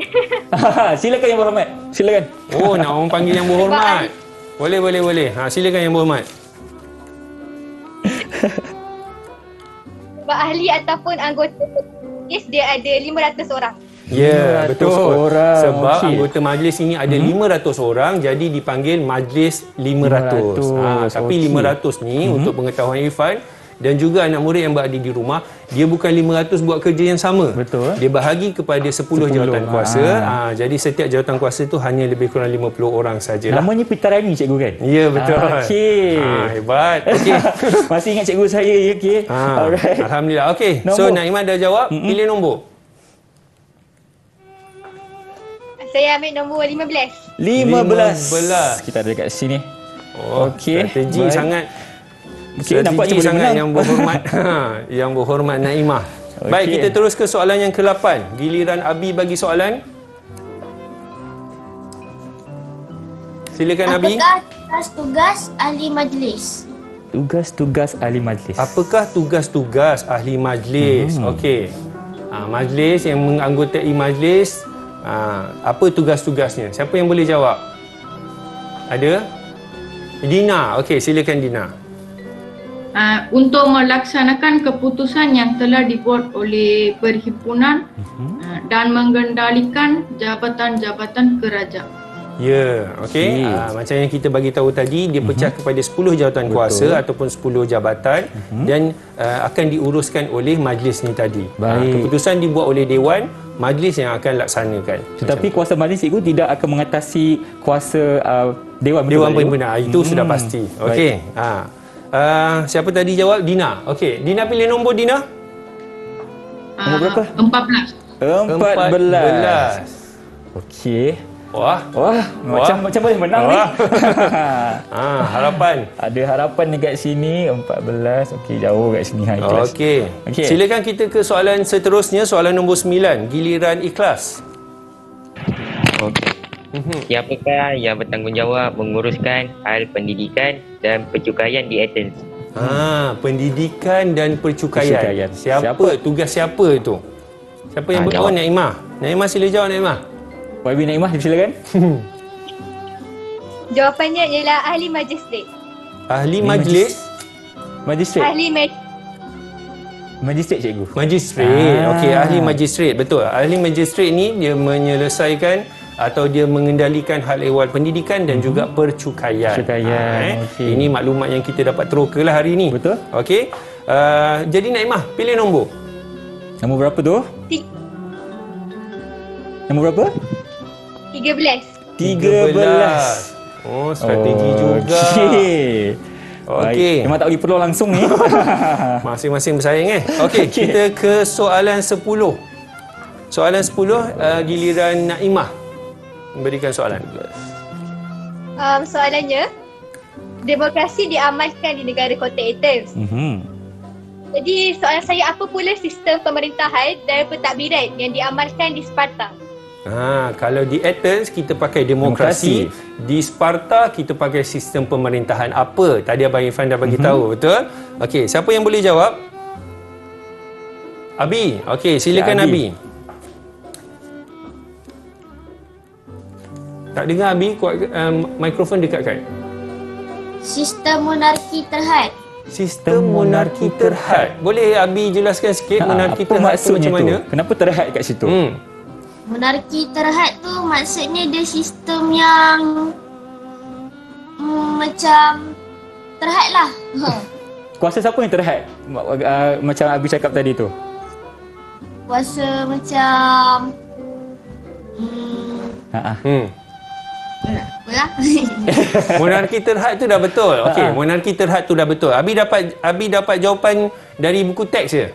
Silakan Yang Berhormat. Silakan. Oh, nak orang panggil yang berhormat. Boleh. Silakan yang berhormat. Sebab ahli ataupun anggota majlis dia ada 500 orang. Ya, betul. 500 orang. Sebab Okey. anggota majlis ini ada 500 orang, jadi dipanggil Majlis 500. Tapi Okey. 500 ni untuk pengetahuan Irfan dan juga anak murid yang berada di rumah, dia bukan 500 buat kerja yang sama. Betul. Dia bahagi kepada 10 jawatan kuasa. Jadi setiap jawatan kuasa tu hanya lebih kurang 50 orang sajalah. Namanya Pitarani, Cikgu kan? Ya, betul. Okey. Hebat. Okey. Masih ingat cikgu saya, ya? Okey. Alright. Alhamdulillah. Okey. So Nombor. Naimah dah jawab. Pilih nombor. Saya ambil nombor 15. 15. Kita ada dekat sini. Oh, Okey, strategi baik. sangat. Okey, nampaknya boleh sangat menang. yang berhormat. Yang berhormat Naimah. Okey. Baik, kita terus ke soalan yang ke-8. Giliran Abi bagi soalan. Silakan Abi. Apakah tugas-tugas ahli majlis? Tugas-tugas ahli majlis. Apakah tugas-tugas ahli majlis? Okey. Majlis yang menganggotai majlis, apa tugas-tugasnya? Siapa yang boleh jawab? Ada? Dina. Okey, silakan Dina. Untuk melaksanakan keputusan yang telah dibuat oleh perhimpunan dan mengendalikan jabatan-jabatan kerajaan. Ya, okey. Macam yang kita bagi tahu tadi, dia pecah kepada 10 jawatan kuasa ataupun 10 jabatan dan akan diuruskan oleh majlis ni tadi. Baik. Keputusan dibuat oleh dewan, majlis yang akan laksanakan. Tetapi kuasa majlis itu tidak akan mengatasi kuasa dewan. Dewan Perhimpunan itu sudah pasti. Okey. Siapa tadi jawab? Dina. Okey, Dina pilih nombor Dina. Nombor berapa? 14. 14. Okey. Wah. Macam boleh menang ni. Harapan. Ada harapan dekat sini 14. Okey, jauh kat sini high class. Okey. Silakan kita ke soalan seterusnya, soalan nombor 9, giliran ikhlas. Okey. Siapakah yang bertanggungjawab menguruskan hal pendidikan dan percukaian di Athens? Pendidikan dan percukaian. Siapa? Tugas siapa tu? Siapa yang jawab. Naimah. Naimah sila jawab, Naimah. YB Naimah, silakan. Jawapannya ialah ahli majistret. Ahli majlis. Magistrat. Magistrat, cikgu. Magistret. Okey, ahli magistret. Betul. Ahli magistret ni dia menyelesaikan atau dia mengendalikan hal ehwal pendidikan dan juga percukaian. Okey. Ini maklumat yang kita dapat teroka lah hari ini. Betul. Okey. Jadi Naimah, pilih nombor. Nombor berapa tu? Nombor berapa? 13. 13. Oh, strategi juga. Okey. Memang tak bagi peluang langsung ni. Masing-masing bersaing Okey, kita ke soalan 10. Soalan 10, giliran Naimah memberikan soalan. Soalannya, demokrasi diamalkan di negara kota Athens. Jadi soalan saya, apa pula sistem pemerintahan dan pentadbiran yang diamalkan di Sparta? Kalau di Athens kita pakai demokrasi, di Sparta kita pakai sistem pemerintahan apa? Tadi Abang Irfan dah bagi tahu, betul? Okey, siapa yang boleh jawab? Abi. Okey, silakan Abi. Tak dengar Abi, kuat mikrofon dekatkan. Sistem monarki terhad. Sistem monarki terhad. Boleh Abi jelaskan sikit monarki terhad tu macam mana? Kenapa terhad kat situ? Monarki terhad tu maksudnya dia sistem yang macam terhad lah. Kuasa siapa yang terhad? Macam Abi cakap tadi tu. Kuasa macam apalah. Monarki terhad tu dah betul. Okey, monarki terhad tu dah betul. Abi dapat jawapan dari buku teks je.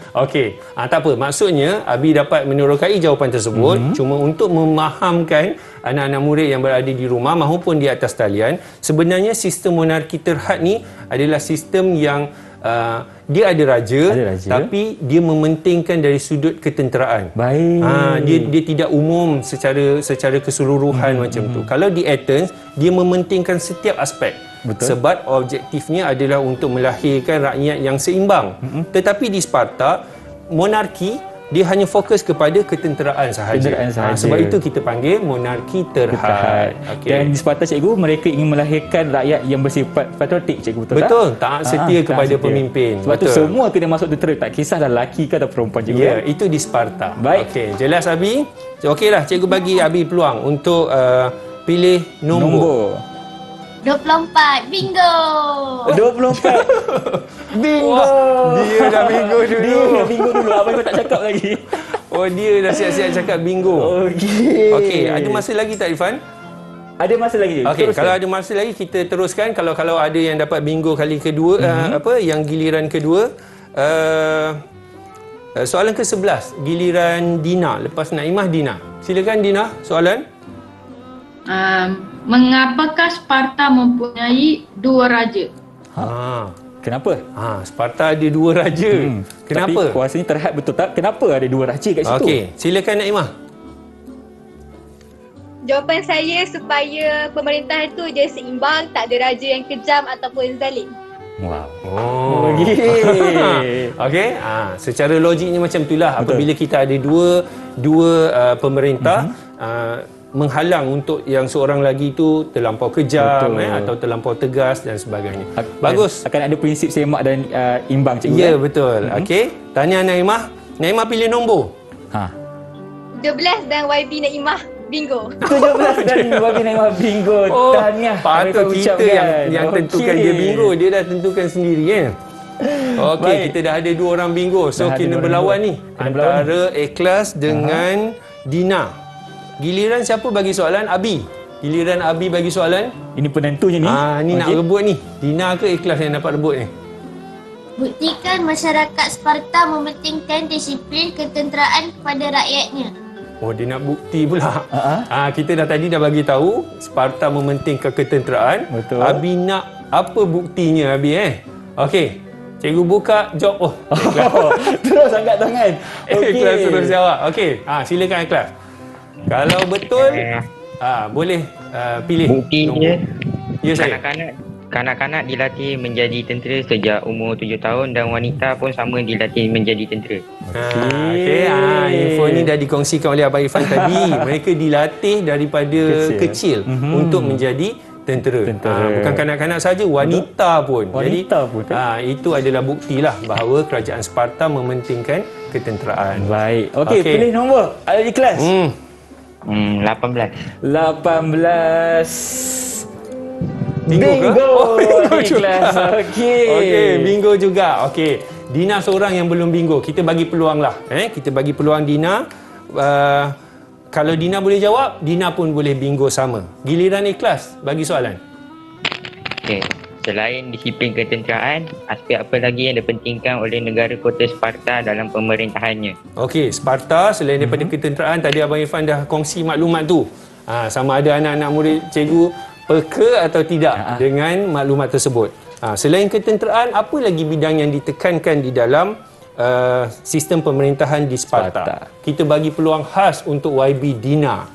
Okey, tak apa. Maksudnya Abi dapat menerokai jawapan tersebut cuma untuk memahamkan anak-anak murid yang berada di rumah maupun di atas talian, sebenarnya sistem monarki terhad ni adalah sistem yang dia ada raja, tapi dia mementingkan dari sudut ketenteraan. Baik. Dia tidak umum secara keseluruhan macam tu. Kalau di Athens, dia mementingkan setiap aspek. Betul. Sebab objektifnya adalah untuk melahirkan rakyat yang seimbang. Tetapi di Sparta, monarki dia hanya fokus kepada ketenteraan sahaja. Sebab itu kita panggil monarki terhad. Okay. Dan di Sparta, cikgu, mereka ingin melahirkan rakyat yang bersifat patriotik, cikgu, betul tak? Betul, taat setia kepada pemimpin. Sebab tu semua kena masuk tentera, tak kisahlah lelaki ke atau perempuan, cikgu. Ya, itu di Sparta. Baik. Okey, jelas Abi? Okeylah, cikgu bagi Abi peluang untuk pilih nombor. 24. Bingo. 24. Bingo. Dia dah bingo dulu. Dia dah bingo dulu. Abang kau tak cakap lagi. Oh, dia dah siap-siap cakap bingo. Okey, ada masa lagi tak Irfan? Ada masa lagi. Okey, kalau ada masa lagi kita teruskan. Kalau ada yang dapat bingo kali kedua, yang giliran kedua, soalan ke-11, giliran Dina. Lepas Naimah, Dina. Silakan Dina, soalan. Mengapakah Sparta mempunyai 2 raja? Kenapa? Sparta ada 2 raja. Kenapa? Tapi kuasanya terhad, betul tak? Kenapa ada 2 raja kat situ? Okey, silakan Naimah. Jawapan saya supaya pemerintahan tu dia seimbang, tak ada raja yang kejam ataupun zalim. Wow. Okey, secara logiknya macam itulah. Betul. Apabila kita ada dua pemerintah menghalang untuk yang seorang lagi tu terlampau kejam atau terlampau tegas dan sebagainya. Bagus. Akan ada prinsip semak dan imbang, cikgu. Ya, betul. Okey. Tanya Naimah. Naimah pilih nombor. 12 dan YB Naimah bingo. 17 dan YB Naimah bingo. Tahniah. Patut kita yang tentukan dia bingo. Dia dah tentukan sendiri kan. Okey, kita dah ada 2 orang bingo. So kena berlawan ni. Antara Ikhlas dengan Dina. Giliran siapa bagi soalan? Abi. Giliran Abi bagi soalan. Ini penentunya ni. Ni nak rebut ni. Dina ke Ikhlas yang dapat rebut ni? Buktikan masyarakat Sparta mementingkan disiplin ketenteraan kepada rakyatnya. Oh, dia nak bukti pula. Kita tadi dah bagi tahu Sparta mementingkan ketenteraan. Betul. Abi nak apa buktinya Abi Okey. Cikgu buka job. Terus angkat tangan. Ikhlas terus jawab. Okey. Silakan Ikhlas. Kalau betul boleh pilih. Buktinya Ya saya. kanak-kanak dilatih menjadi tentera sejak umur 7 tahun dan wanita pun sama dilatih menjadi tentera. Okey. Info ni dah dikongsikan oleh Abang Irfan tadi. Mereka dilatih daripada kecil untuk menjadi tentera. Bukan kanak-kanak saja, wanita pun. Wanita Jadi, pun. itu adalah buktilah bahawa kerajaan Sparta mementingkan ketenteraan. Baik. Okey, pilih nombor. Ada di kelas. 18. 18. Bingo ke? Bingo di kelas. Okey. Bingo juga. Okey. Dina seorang yang belum bingo. Kita bagi peluang lah. Kita bagi peluang Dina. Kalau Dina boleh jawab, Dina pun boleh bingo sama. Giliran Ikhlas, bagi soalan. Okey. Selain disiplin ketenteraan, aspek apa lagi yang dipentingkan oleh negara kota Sparta dalam pemerintahannya? Okey, Sparta selain daripada ketenteraan, tadi Abang Irfan dah kongsi maklumat tu. Sama ada anak-anak murid cikgu peka atau tidak dengan maklumat tersebut. Selain ketenteraan, apa lagi bidang yang ditekankan di dalam sistem pemerintahan di Sparta? Kita bagi peluang khas untuk YB Dina.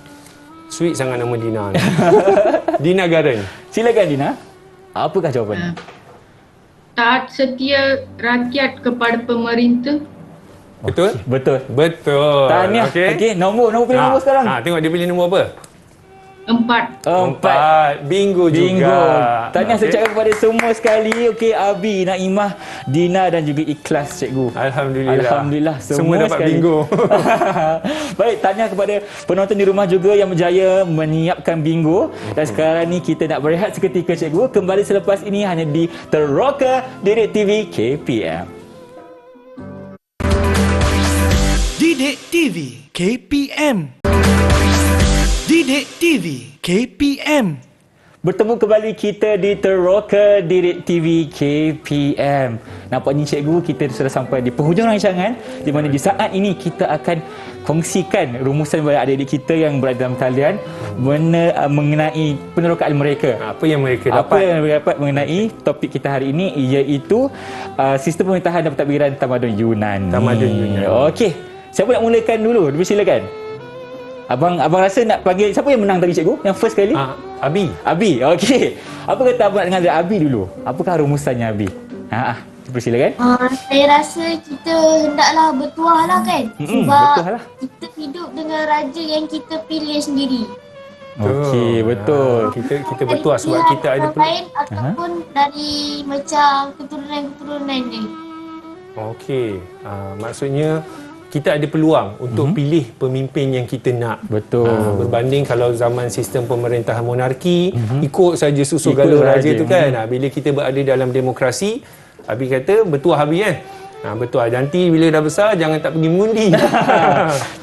Sweet sangat nama Dina ni. Dina Garen. Silakan Dina. Apakah jawapannya? Taat setia rakyat kepada pemerintah. Betul? Betul. Betul. Tahniah. Okey, nombor pilih nombor sekarang. Tengok dia pilih nombor apa? 4. 4. Bingo juga. Tahniah saya ucapkan kepada semua sekali. Okey, Abi, Naimah, Dina dan juga Ikhlas cikgu. Alhamdulillah. Semua dapat sekali. bingo. Baik, tahniah kepada penonton di rumah juga yang berjaya menyiapkan bingo. Dan sekarang ni kita nak berehat seketika cikgu. Kembali selepas ini hanya di Teroka Didik TV KPM. Didik TV KPM. Didik TV KPM. Bertemu kembali kita di Teroka Didik TV KPM. Nampaknya cikgu, kita sudah sampai di penghujung rancangan, di mana di saat ini kita akan kongsikan rumusan kepada adik-adik kita yang berada dalam talian mengenai penerokaan mereka. Apa yang mereka dapat? Apa yang mereka dapat mengenai topik kita hari ini, iaitu sistem pemerintahan dan pentadbiran tamadun Yunani. Okey, siapa nak mulakan dulu? Silakan. Abang rasa nak panggil siapa yang menang tadi cikgu? Yang first kali? Abi. Okey. Apa kata abang nak dengar dari Abi dulu? Apakah rumusannya Abi? Silakan. Saya rasa kita hendaklah bertuah lah kan. Sebab bertuah lah. kita hidup dengan raja yang kita pilih sendiri. Okey, betul. Kita bertuah sebab kita ada lain ataupun dari macam keturunan-keturunan ni. Okey. Maksudnya kita ada peluang untuk pilih pemimpin yang kita nak. Betul. Berbanding kalau zaman sistem pemerintahan monarki, ikut saja susu galur raja tu kan. Bila kita berada dalam demokrasi, Abi kata bertuah Abi kan. Betul. Nanti bila dah besar jangan tak pergi mengundi.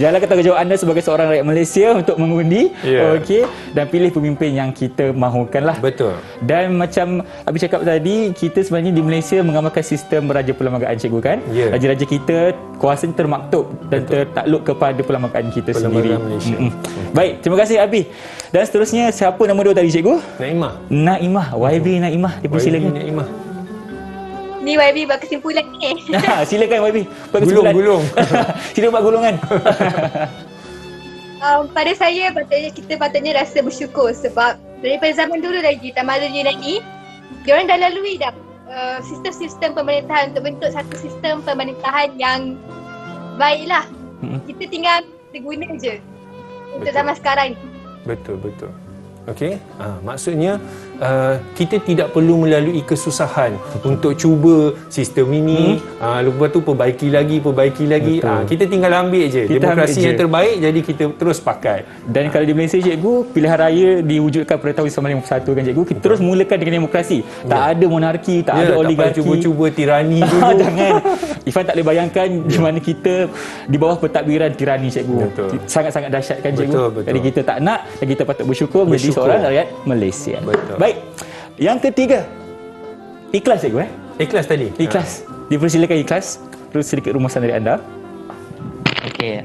Jalankan tanggungjawab anda sebagai seorang rakyat Malaysia untuk mengundi. Okey, dan pilih pemimpin yang kita mahukanlah. Betul. Dan macam Abi cakap tadi, kita sebenarnya di Malaysia mengamalkan sistem raja perlembagaan cikgu kan. Raja-raja kita kuasanya termaktub dan tertakluk kepada perlembagaan kita sendiri. Malaysia. Baik, terima kasih Abi. Dan seterusnya, siapa nombor 2 tadi cikgu? Naimah. YB Naimah. Dipersilakan. Naimah. Ni YB buat kesimpulan ni. Silakan YB. Gulung. Sila buat gulungan. Pada saya kita patutnya rasa bersyukur sebab daripada zaman dulu lagi tamadun Yunani, diorang dah lalui dah sistem-sistem pemerintahan untuk bentuk satu sistem pemerintahan yang baiklah. Kita tinggal guna je untuk zaman sekarang ni. Betul. Okey. Maksudnya kita tidak perlu melalui kesusahan untuk cuba sistem ini, lepas tu perbaiki lagi. Kita tinggal ambil je. Demokrasi yang terbaik, jadi kita terus pakai. Dan kalau di Malaysia cikgu, pilihan raya diwujudkan pada tahun 1951 kan cikgu. Kita terus mulakan dengan demokrasi. Tak ada monarki, tak ada oligarki. Tak cuba-cuba tirani dulu. Jangan. Ifan tak boleh bayangkan di mana kita di bawah pentadbiran tirani cikgu. Sangat-sangat dahsyat kan cikgu. Betul. Jadi kita tak nak, dan kita patut bersyukur menjadi seorang rakyat Malaysia. Betul. Baik. Yang ketiga, Ikhlas cikgu Ikhlas tadi. Ikhlas. Dipersilakan Ikhlas. Terus sedikit rumusan dari anda. Okey,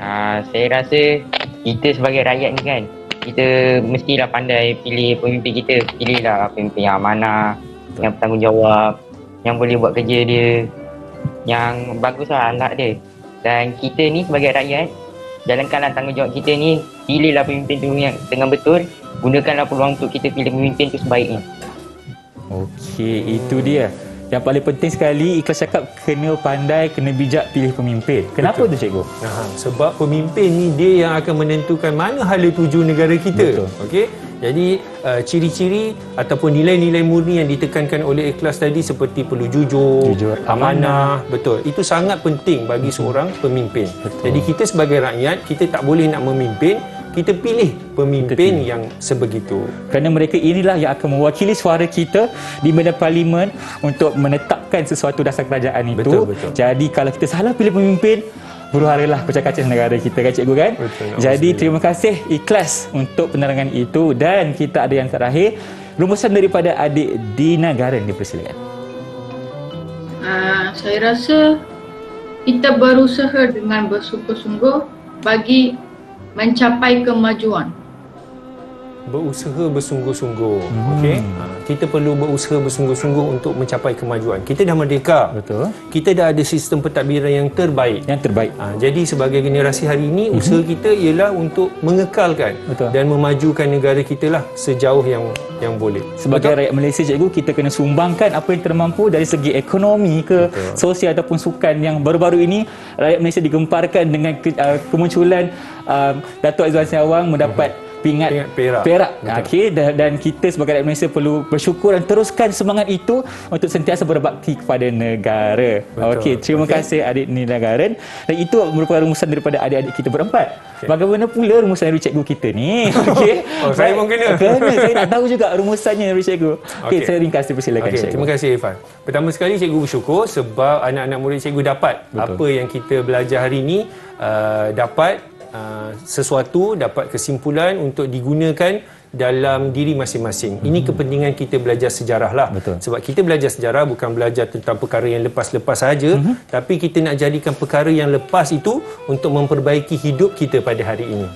saya rasa kita sebagai rakyat ni kan, kita mestilah pandai pilih pemimpin kita. Pilihlah pemimpin yang amanah, yang bertanggungjawab, yang boleh buat kerja dia, yang baguslah akhlak dia. Dan kita ni sebagai rakyat, jalankanlah tanggungjawab kita ni, pilihlah pemimpin tu yang dengan betul, gunakanlah peluang untuk kita pilih pemimpin tu sebaiknya. Okey, itu dia. Yang paling penting sekali, Ikhlas cakap kena pandai, kena bijak pilih pemimpin. Kenapa tu cikgu? Sebab pemimpin ni dia yang akan menentukan mana hala tuju negara kita. Okey. Jadi ciri-ciri ataupun nilai-nilai murni yang ditekankan oleh Ikhlas tadi seperti perlu jujur, amanah, betul. Itu sangat penting bagi seorang pemimpin. Jadi kita sebagai rakyat, kita tak boleh nak memimpin, kita pilih pemimpin yang sebegitu. Kerana mereka inilah yang akan mewakili suara kita di medan parlimen untuk menetapkan sesuatu dasar kerajaan itu. Betul. Jadi kalau kita salah pilih pemimpin, huru-haralah kacau-kacau negara kita kan cikgu kan? Betul. Jadi terima kasih Ikhlas untuk penerangan itu. Dan kita ada yang terakhir, rumusan daripada adik Dina Garen, dipersilakan. Saya rasa kita berusaha dengan bersungguh-sungguh bagi mencapai kemajuan. Berusaha bersungguh-sungguh. Okey. Kita perlu berusaha bersungguh-sungguh untuk mencapai kemajuan. Kita dah merdeka. Betul. Kita dah ada sistem pentadbiran yang terbaik. Jadi sebagai generasi hari ini, usaha kita ialah untuk mengekalkan dan memajukan negara kita lah sejauh yang boleh. Sebagai rakyat Malaysia cikgu, kita kena sumbangkan apa yang termampu dari segi ekonomi ke sosial ataupun sukan. Yang baru-baru ini rakyat Malaysia digemparkan dengan kemunculan Datuk Aizwan Siawang mendapat pingat perak. Okey, dan kita sebagai rakyat Malaysia perlu bersyukur dan teruskan semangat itu untuk sentiasa berbakti kepada negara. Okey, terima kasih adik Dina Garen. Dan itu merupakan rumusan daripada adik-adik kita berempat. Bagaimana pula rumusan dari cikgu kita ni? Okey. Saya pun kena. Saya nak tahu juga rumusannya dari cikgu. Okey, saya ringkas dipersilakan cikgu. Terima kasih Irfan. Pertama sekali cikgu bersyukur sebab anak-anak murid cikgu dapat apa yang kita belajar hari ini, dapat sesuatu, dapat kesimpulan untuk digunakan dalam diri masing-masing. Ini kepentingan kita belajar sejarah lah. Sebab kita belajar sejarah bukan belajar tentang perkara yang lepas-lepas sahaja, tapi kita nak jadikan perkara yang lepas itu untuk memperbaiki hidup kita pada hari ini.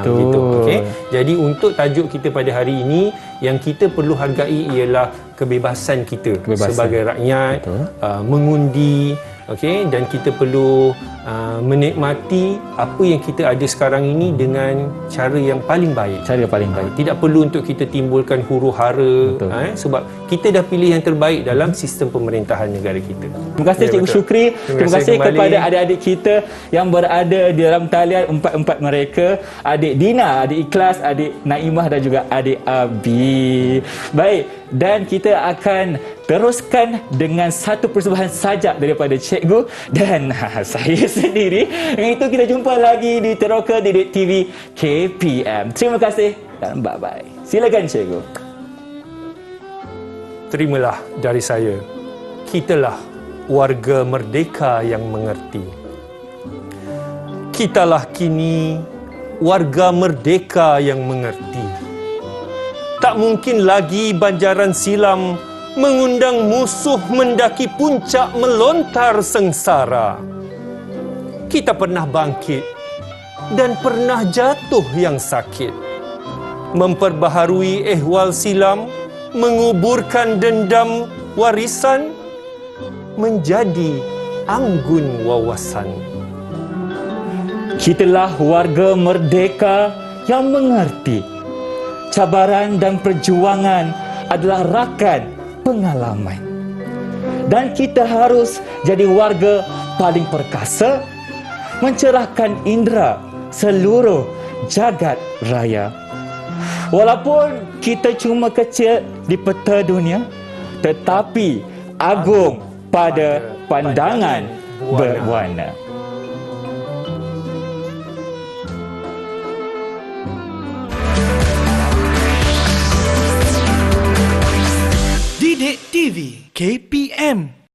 Gitu. Okay? Jadi untuk tajuk kita pada hari ini, yang kita perlu hargai ialah kebebasan kita sebagai rakyat, mengundi. Okey, dan kita perlu menikmati apa yang kita ada sekarang ini dengan cara yang paling baik. Tidak perlu untuk kita timbulkan huru-hara, sebab kita dah pilih yang terbaik dalam sistem pemerintahan negara kita. Terima kasih Cikgu Syukri. Terima kasih kepada adik-adik kita yang berada di dalam talian, empat-empat mereka. Adik Dina, adik Ikhlas, adik Naimah dan juga adik Abi. Baik, dan kita akan teruskan dengan satu persembahan sajak daripada cikgu dan saya sendiri. Dengan itu kita jumpa lagi di Teroka Didik TV KPM. Terima kasih dan bye-bye. Silakan cikgu. Terimalah dari saya. Kitalah warga merdeka yang mengerti. Kitalah kini warga merdeka yang mengerti. Tak mungkin lagi banjaran silam mengundang musuh mendaki puncak melontar sengsara. Kita pernah bangkit dan pernah jatuh yang sakit. Memperbaharui ehwal silam, menguburkan dendam warisan, menjadi anggun wawasan. Kitalah warga merdeka yang mengerti. Cabaran dan perjuangan adalah rakan pengalaman. Dan kita harus jadi warga paling perkasa, mencerahkan indera seluruh jagat raya. Walaupun kita cuma kecil di peta dunia, tetapi agung pada pandangan berwarna. Didik TV KPM